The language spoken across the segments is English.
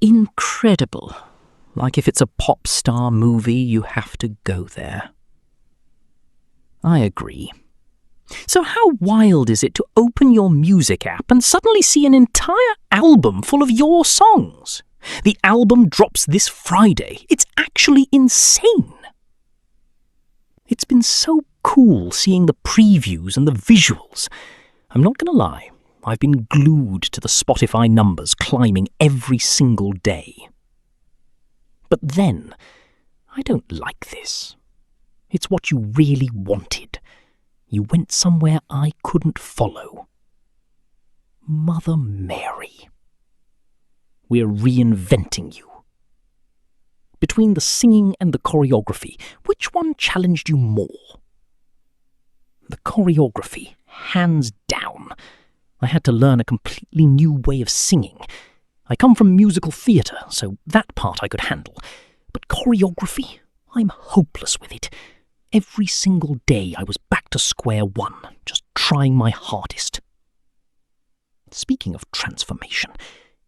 incredible. Like if it's a pop star movie, you have to go there. I agree. So how wild is it to open your music app and suddenly see an entire album full of your songs? The album drops this Friday. It's actually insane. It's been so cool seeing the previews and the visuals. I'm not going to lie, I've been glued to the Spotify numbers climbing every single day. But then, I don't like this. It's what you really wanted. You went somewhere I couldn't follow. Mother Mary. We're reinventing you. Between the singing and the choreography, which one challenged you more? The choreography, hands down. I had to learn a completely new way of singing. I come from musical theatre, so that part I could handle. But choreography? I'm hopeless with it. Every single day I was back to square one, just trying my hardest. Speaking of transformation,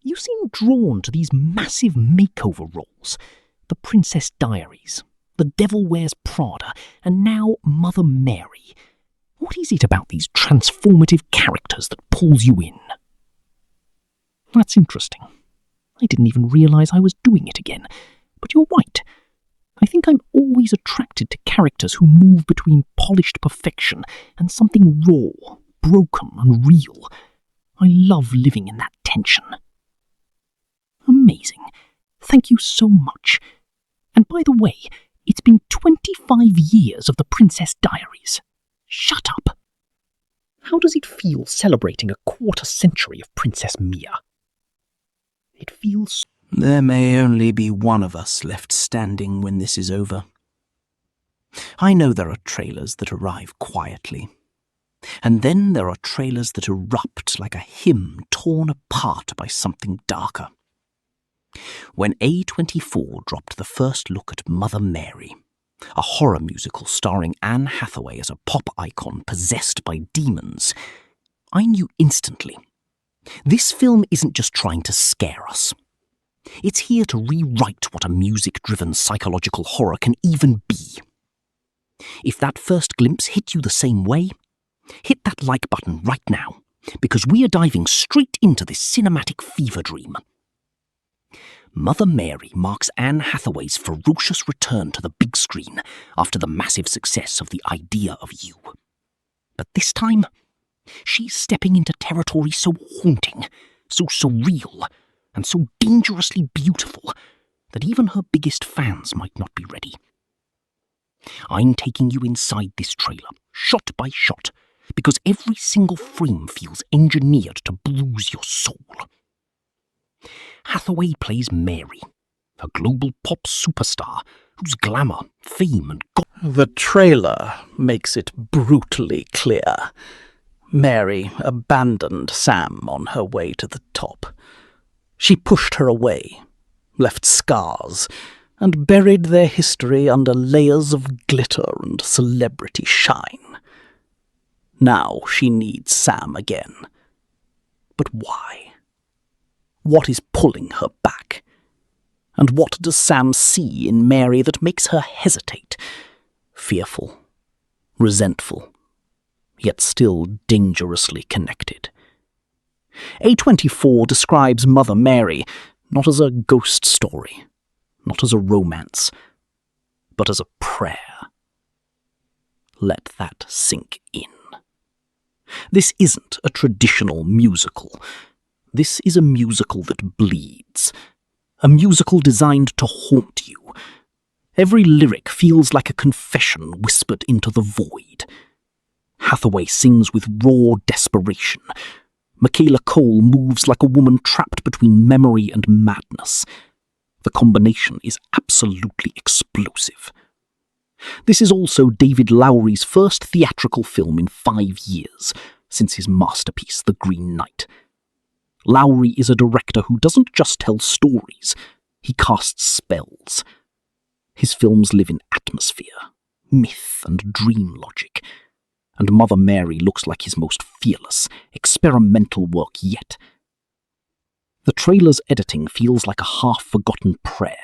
you seem drawn to these massive makeover roles. The Princess Diaries, The Devil Wears Prada, and now Mother Mary. What is it about these transformative characters that pulls you in? That's interesting. I didn't even realise I was doing it again. But you're right. I think I'm always attracted to characters who move between polished perfection and something raw, broken and real. I love living in that tension. Amazing. Thank you so much. And by the way, it's been 25 years of the Princess Diaries. Shut up. How does it feel celebrating a quarter century of Princess Mia? It feels... There may only be one of us left standing when this is over. I know there are trailers that arrive quietly. And then there are trailers that erupt like a hymn torn apart by something darker. When A24 dropped the first look at Mother Mary, a horror musical starring Anne Hathaway as a pop icon possessed by demons, I knew instantly. This film isn't just trying to scare us. It's here to rewrite what a music-driven psychological horror can even be. If that first glimpse hit you the same way, hit that like button right now, because we are diving straight into this cinematic fever dream. Mother Mary marks Anne Hathaway's ferocious return to the big screen after the massive success of The Idea of You. But this time, she's stepping into territory so haunting, so surreal, and so dangerously beautiful that even her biggest fans might not be ready. I'm taking you inside this trailer, shot by shot, because every single frame feels engineered to bruise your soul. Hathaway plays Mary, a global pop superstar whose glamour, fame, and The trailer makes it brutally clear. Mary abandoned Sam on her way to the top. She pushed her away, left scars, and buried their history under layers of glitter and celebrity shine. Now she needs Sam again. But why? What is pulling her back? And what does Sam see in Mary that makes her hesitate? Fearful, resentful, yet still dangerously connected. A24 describes Mother Mary not as a ghost story, not as a romance, but as a prayer. Let that sink in. This isn't a traditional musical. This is a musical that bleeds. A musical designed to haunt you. Every lyric feels like a confession whispered into the void. Hathaway sings with raw desperation. Michaela Cole moves like a woman trapped between memory and madness. The combination is absolutely explosive. This is also David Lowery's first theatrical film in 5 years, since his masterpiece, The Green Knight. Lowery is a director who doesn't just tell stories, he casts spells. His films live in atmosphere, myth and dream logic, and Mother Mary looks like his most fearless, experimental work yet. The trailer's editing feels like a half-forgotten prayer,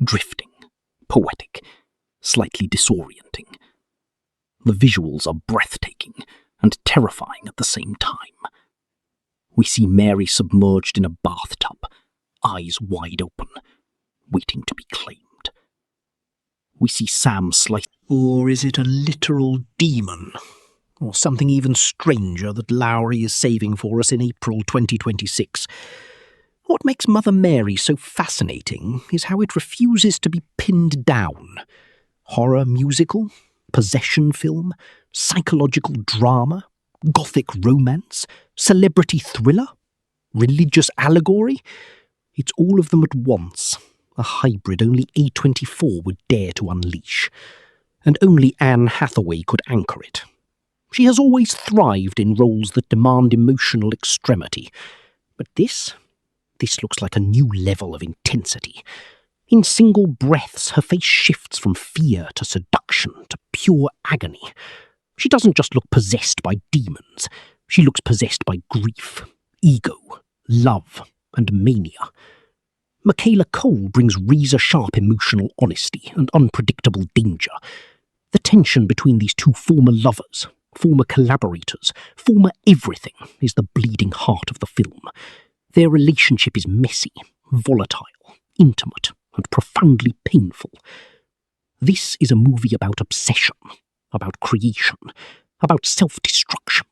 drifting, poetic, slightly disorienting. The visuals are breathtaking and terrifying at the same time. We see Mary submerged in a bathtub, eyes wide open, waiting to be claimed. We see Sam slice. Or is it a literal demon? Or something even stranger that Lowry is saving for us in April 2026? What makes Mother Mary so fascinating is how it refuses to be pinned down. Horror musical, possession film, psychological drama, gothic romance, celebrity thriller, religious allegory. It's all of them at once, a hybrid only A24 would dare to unleash. And only Anne Hathaway could anchor it. She has always thrived in roles that demand emotional extremity. But this looks like a new level of intensity. In single breaths, her face shifts from fear to seduction to pure agony. She doesn't just look possessed by demons. She looks possessed by grief, ego, love, and mania. Michaela Cole brings razor-sharp emotional honesty and unpredictable danger. The tension between these two former lovers, former collaborators, former everything is the bleeding heart of the film. Their relationship is messy, volatile, intimate, and profoundly painful. This is a movie about obsession, about creation, about self-destruction,